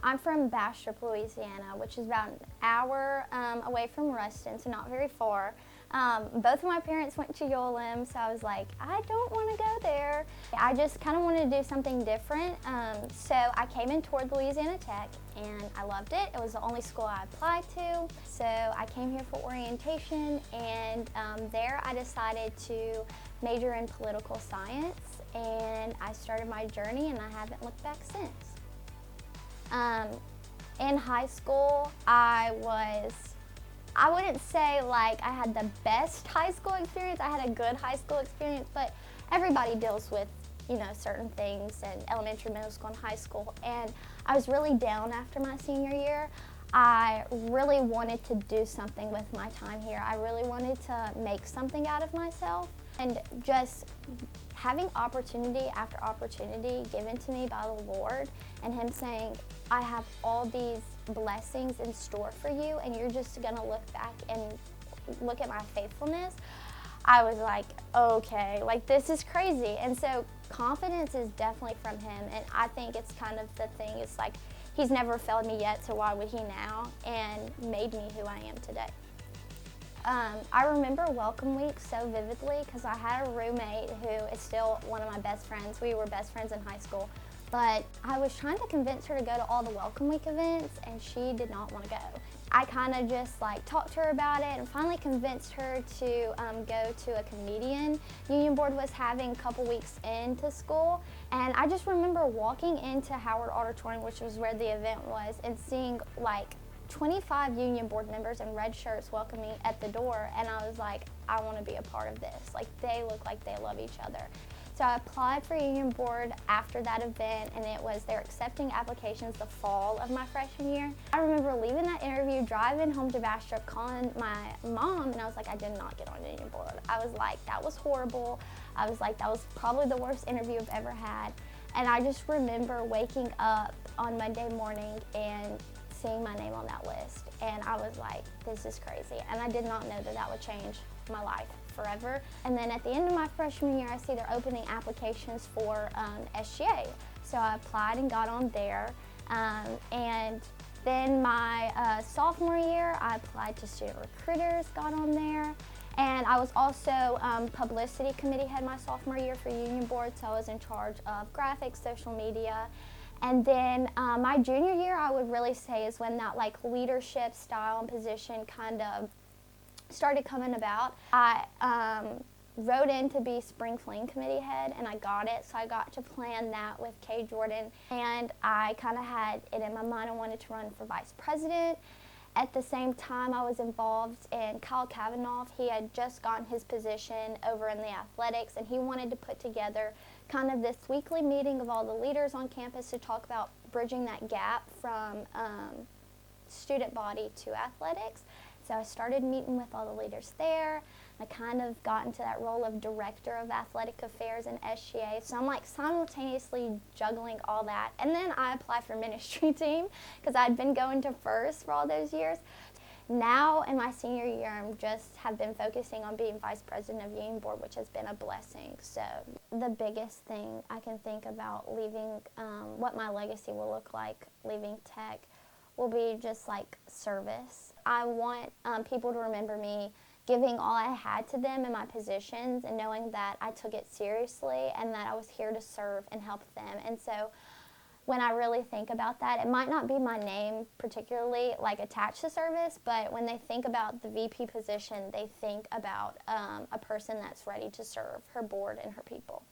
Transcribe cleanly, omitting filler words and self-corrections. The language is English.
I'm from Bastrop, Louisiana, which is about an hour away from Ruston, so not very far. Both of my parents went to ULM, so I was like, I don't want to go there. I just kind of wanted to do something different. So I came in toward Louisiana Tech, and I loved it. It was the only school I applied to. So I came here for orientation, and there I decided to major in political science, and I started my journey, and I haven't looked back since. In high school, I wouldn't say like I had the best high school experience. I had a good high school experience, but everybody deals with, certain things in elementary, middle school, and high school. And I was really down after my senior year. I really wanted to do something with my time here. I really wanted to make something out of myself, and just having opportunity after opportunity given to me by the Lord, and Him saying, I have all these blessings in store for you, and you're just gonna look back and look at my faithfulness. I was like, okay, like this is crazy. And so confidence is definitely from Him, and I think it's kind of the thing, it's like He's never failed me yet, so why would He now, and made me who I am today. I remember Welcome Week so vividly because I had a roommate who is still one of my best friends. We were best friends in high school, but I was trying to convince her to go to all the Welcome Week events, and she did not want to go. I kind of just talked to her about it, and finally convinced her to go to a comedian Union Board was having a couple weeks into school. And I just remember walking into Howard Auditorium, which was where the event was, and seeing 25 Union Board members in red shirts welcome me at the door, and I was like, I want to be a part of this. Like, they look like they love each other. So I applied for Union Board after that event, and they're accepting applications the fall of my freshman year. I remember leaving that interview, driving home to Bastrop, calling my mom, and I was like, I did not get on Union Board. I was like, that was horrible. I was like, that was probably the worst interview I've ever had. And I just remember waking up on Monday morning and seeing my name on that list, and I was like, this is crazy. And I did not know that that would change my life forever. And then at the end of my freshman year, I see they're opening applications for SGA. So I applied and got on there. And then my sophomore year, I applied to Student Recruiters, got on there. And I was also publicity committee head my sophomore year for Union Board, so I was in charge of graphics, social media. And then my junior year, I would really say, is when that leadership style and position kind of started coming about. I wrote in to be spring fling committee head, and I got it, so I got to plan that with Kay Jordan. And I kind of had it in my mind I wanted to run for vice president. At the same time, I was involved in Kyle Kavanaugh. He had just gotten his position over in the athletics, and he wanted to put together kind of this weekly meeting of all the leaders on campus to talk about bridging that gap from student body to athletics. So I started meeting with all the leaders there. I kind of got into that role of director of athletic affairs in SGA. So I'm simultaneously juggling all that. And then I applied for ministry team because I'd been going to first for all those years. Now in my senior year, have been focusing on being vice president of Union Board, which has been a blessing. So the biggest thing I can think about leaving, what my legacy will look like leaving tech, will be just service. I want people to remember me giving all I had to them in my positions, and knowing that I took it seriously and that I was here to serve and help them. And so when I really think about that, it might not be my name particularly attached to service, but when they think about the VP position, they think about a person that's ready to serve her board and her people.